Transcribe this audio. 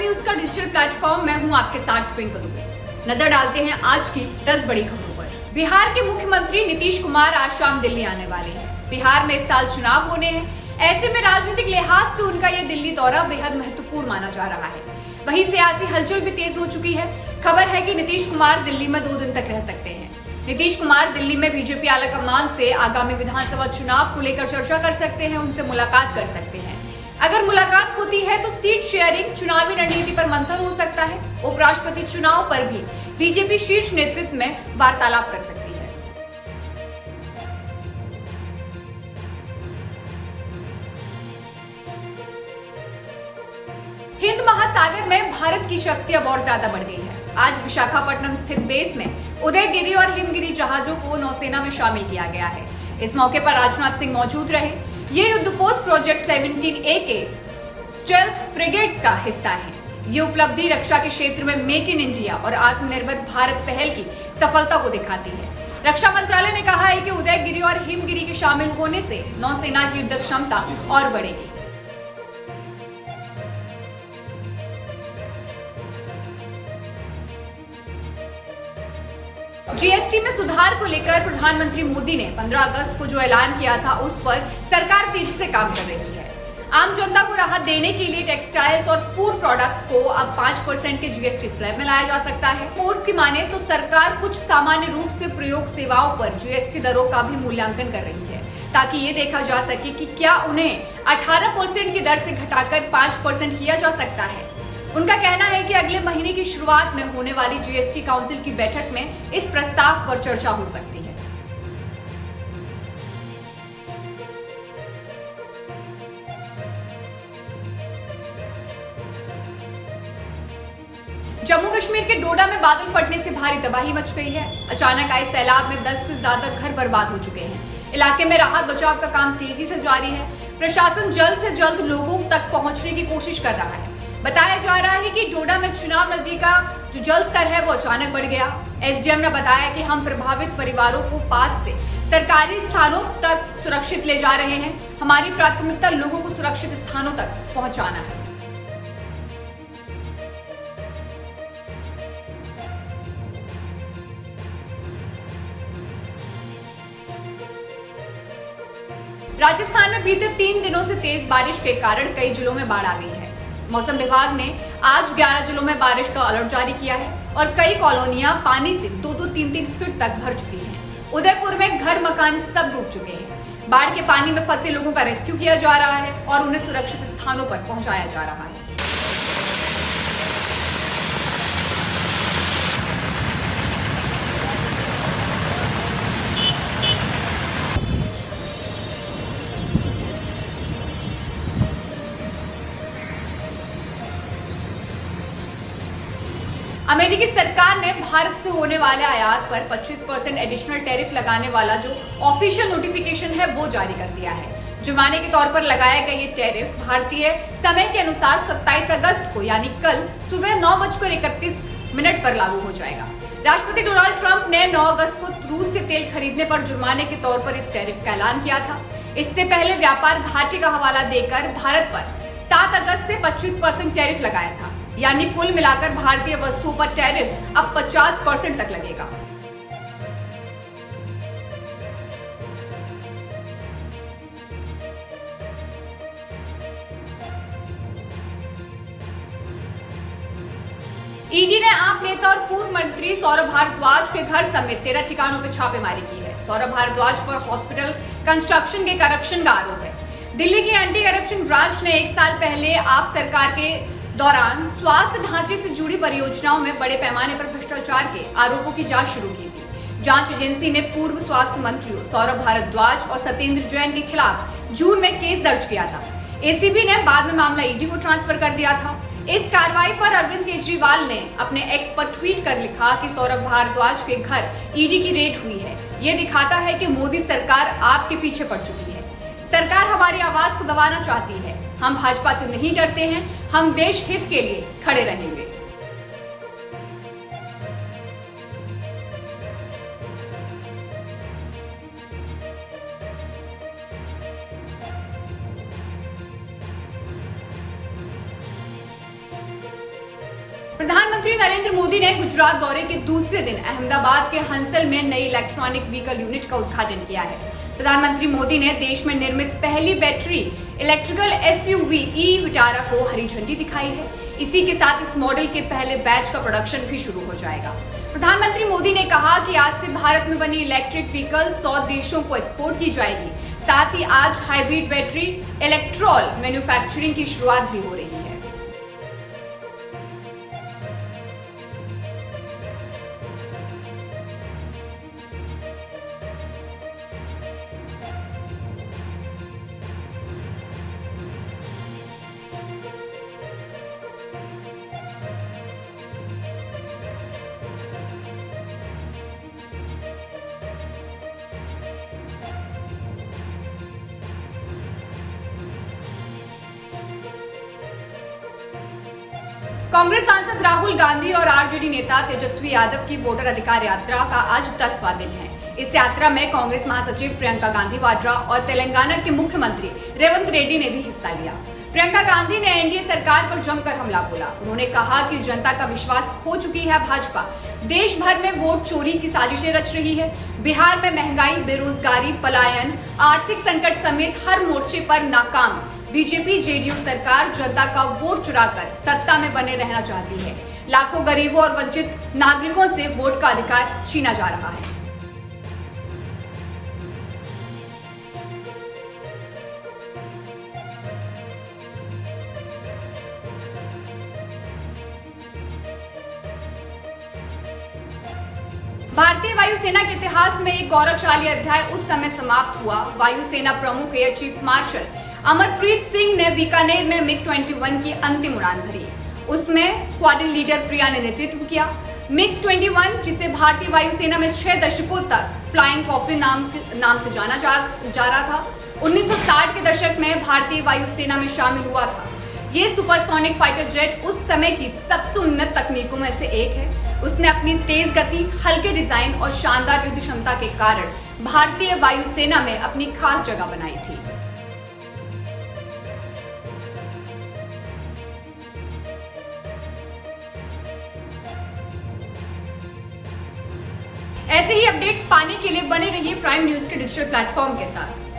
News का digital platform. मैं हूं आपके साथ ट्विंकल दुबे। नजर डालते हैं आज की 10 बड़ी खबरों पर। बिहार के मुख्यमंत्री नीतीश कुमार आज शाम दिल्ली आने वाले हैं। बिहार में इस साल चुनाव होने हैं, ऐसे में राजनीतिक लिहाज से उनका यह दिल्ली दौरा बेहद महत्वपूर्ण माना जा रहा है। वहीं सियासी हलचल भी तेज हो चुकी है। खबर है कि नीतीश कुमार दिल्ली में 2 दिन तक रह सकते हैं। नीतीश कुमार दिल्ली में बीजेपी आलाकमान से आगामी विधानसभा चुनाव को लेकर चर्चा कर सकते हैं, उनसे मुलाकात कर सकते हैं। अगर मुलाकात होती है तो सीट शेयरिंग, चुनावी रणनीति पर मंथन हो सकता है। उपराष्ट्रपति चुनाव पर भी बीजेपी शीर्ष नेतृत्व में वार्तालाप कर सकती है। हिंद महासागर में भारत की शक्ति अब और ज्यादा बढ़ गई है। आज विशाखापट्टनम स्थित बेस में उदयगिरी और हिमगिरी जहाजों को नौसेना में शामिल किया गया है। इस मौके पर राजनाथ सिंह मौजूद रहे। ये युद्धपोत प्रोजेक्ट 17A के स्टेल्थ फ्रिगेट्स का हिस्सा है। ये उपलब्धि रक्षा के क्षेत्र में मेक इन इंडिया और आत्मनिर्भर भारत पहल की सफलता को दिखाती है। रक्षा मंत्रालय ने कहा है कि उदयगिरी और हिमगिरी के शामिल होने से नौसेना की युद्ध क्षमता और बढ़ेगी। जीएसटी में सुधार को लेकर प्रधानमंत्री मोदी ने 15 अगस्त को जो ऐलान किया था, उस पर सरकार तेजी से काम कर रही है। आम जनता को राहत देने के लिए टेक्सटाइल्स और फूड प्रोडक्ट्स को अब 5% के जीएसटी स्लैब में लाया जा सकता है। रिपोर्ट्स की माने तो सरकार कुछ सामान्य रूप से प्रयोग सेवाओं पर जीएसटी दरों का भी मूल्यांकन कर रही है, ताकि ये देखा जा सके कि क्या उन्हें 18% की दर से घटाकर 5% किया जा सकता है। उनका कहना है कि अगले महीने की शुरुआत में होने वाली जीएसटी काउंसिल की बैठक में इस प्रस्ताव पर चर्चा हो सकती है। जम्मू कश्मीर के डोडा में बादल फटने से भारी तबाही मच गई है। अचानक आए सैलाब में 10 से ज्यादा घर बर्बाद हो चुके हैं। इलाके में राहत बचाव का काम तेजी से जारी है। प्रशासन जल्द से जल्द लोगों तक पहुंचने की कोशिश कर रहा है। बताया जा रहा है कि डोडा में चुनाव नदी का जो जल स्तर है वो अचानक बढ़ गया। एसडीएम ने बताया कि हम प्रभावित परिवारों को पास से सरकारी स्थानों तक सुरक्षित ले जा रहे हैं। हमारी प्राथमिकता लोगों को सुरक्षित स्थानों तक पहुंचाना है। राजस्थान में बीते 3 दिनों से तेज बारिश के कारण कई जिलों में बाढ़ आ गई है। मौसम विभाग ने आज 11 जिलों में बारिश का अलर्ट जारी किया है और कई कॉलोनियां पानी से 2-2, 3-3 फीट तक भर चुकी हैं। उदयपुर में घर मकान सब डूब चुके हैं। बाढ़ के पानी में फंसे लोगों का रेस्क्यू किया जा रहा है और उन्हें सुरक्षित स्थानों पर पहुंचाया जा रहा है। अमेरिकी सरकार ने भारत से होने वाले आयात पर 25% एडिशनल टैरिफ लगाने वाला जो ऑफिशियल नोटिफिकेशन है वो जारी कर दिया है। जुर्माने के तौर पर लगाया गया ये टैरिफ भारतीय समय के अनुसार 27 अगस्त को यानी कल सुबह 9:31 पर लागू हो जाएगा। राष्ट्रपति डोनाल्ड ट्रंप ने 9 अगस्त को रूस से तेल खरीदने पर जुर्माने के तौर पर इस टैरिफ का ऐलान किया था। इससे पहले व्यापार घाटे का हवाला देकर भारत पर 7 अगस्त से 25% टैरिफ लगाया था, यानी कुल मिलाकर भारतीय वस्तुओं पर टैरिफ अब 50% तक लगेगा। ईडी ने आप नेता और पूर्व मंत्री सौरभ भारद्वाज के घर समेत 13 ठिकानों पर छापेमारी की है। सौरभ भारद्वाज पर हॉस्पिटल कंस्ट्रक्शन के करप्शन का आरोप है। दिल्ली की एंटी करप्शन ब्रांच ने 1 साल पहले आप सरकार के दौरान स्वास्थ्य ढांचे से जुड़ी परियोजनाओं में बड़े पैमाने पर भ्रष्टाचार के आरोपों की जांच शुरू की थी। जांच एजेंसी ने पूर्व स्वास्थ्य मंत्रियों सौरभ भारद्वाज और सत्येंद्र जैन के खिलाफ जून में केस दर्ज किया था। एसीबी ने बाद में मामला ईडी को ट्रांसफर कर दिया था। इस कार्रवाई पर अरविंद केजरीवाल ने अपने एक्स पर ट्वीट कर लिखा कि सौरभ भारद्वाज के घर ईडी की रेड हुई है। ये दिखाता है कि मोदी सरकार आपके पीछे पड़ चुकी है। सरकार हमारी आवाज को दबाना चाहती है। हम भाजपा से नहीं डरते हैं। हम देश हित के लिए खड़े रहेंगे। प्रधानमंत्री नरेंद्र मोदी ने गुजरात दौरे के दूसरे दिन अहमदाबाद के हंसल में नई इलेक्ट्रॉनिक व्हीकल यूनिट का उद्घाटन किया है। प्रधानमंत्री मोदी ने देश में निर्मित पहली battery electrical SUV e Vitara को हरी झंडी दिखाई है। इसी के साथ इस मॉडल के पहले बैच का प्रोडक्शन भी शुरू हो जाएगा। प्रधानमंत्री मोदी ने कहा कि आज से भारत में बनी इलेक्ट्रिक व्हीकल 100 देशों को एक्सपोर्ट की जाएगी। साथ ही आज हाइब्रिड बैटरी इलेक्ट्रॉल मैन्युफैक्चरिंग की शुरुआत भी हो रही है। कांग्रेस सांसद राहुल गांधी और आरजेडी नेता तेजस्वी यादव की वोटर अधिकार यात्रा का आज 10वां दिन है। इस यात्रा में कांग्रेस महासचिव प्रियंका गांधी वाड्रा और तेलंगाना के मुख्यमंत्री रेवंत रेड्डी ने भी हिस्सा लिया। प्रियंका गांधी ने एनडीए सरकार पर जमकर हमला बोला। उन्होंने कहा कि जनता का विश्वास खो चुकी है भाजपा, देश भर में वोट चोरी की साजिशें रच रही है। बिहार में महंगाई, बेरोजगारी, पलायन, आर्थिक संकट समेत हर मोर्चे पर नाकाम बीजेपी जेडीयू सरकार जनता का वोट चुराकर सत्ता में बने रहना चाहती है। लाखों गरीबों और वंचित नागरिकों से वोट का अधिकार छीना जा रहा है। भारतीय वायुसेना के इतिहास में एक गौरवशाली अध्याय उस समय समाप्त हुआ। वायुसेना प्रमुख air chief marshal Amarpreet Singh ने बीकानेर में मिग-21 की अंतिम उड़ान भरी। उसमें स्क्वाड्रन लीडर प्रिया ने नेतृत्व किया। मिग-21, जिसे भारतीय वायुसेना में 6 दशकों तक फ्लाइंग कॉफिन नाम से जाना जा रहा था, 1960 के दशक में भारतीय वायुसेना में शामिल हुआ था। ये सुपरसोनिक फाइटर जेट उस समय की सबसे उन्नत तकनीकों में से एक है। उसने अपनी तेज गति, हल्के डिजाइन और शानदार युद्ध क्षमता के कारण भारतीय वायुसेना में अपनी खास जगह बनाई थी। ऐसे ही अपडेट्स पाने के लिए बने रहिए प्राइम न्यूज के डिजिटल प्लेटफॉर्म के साथ।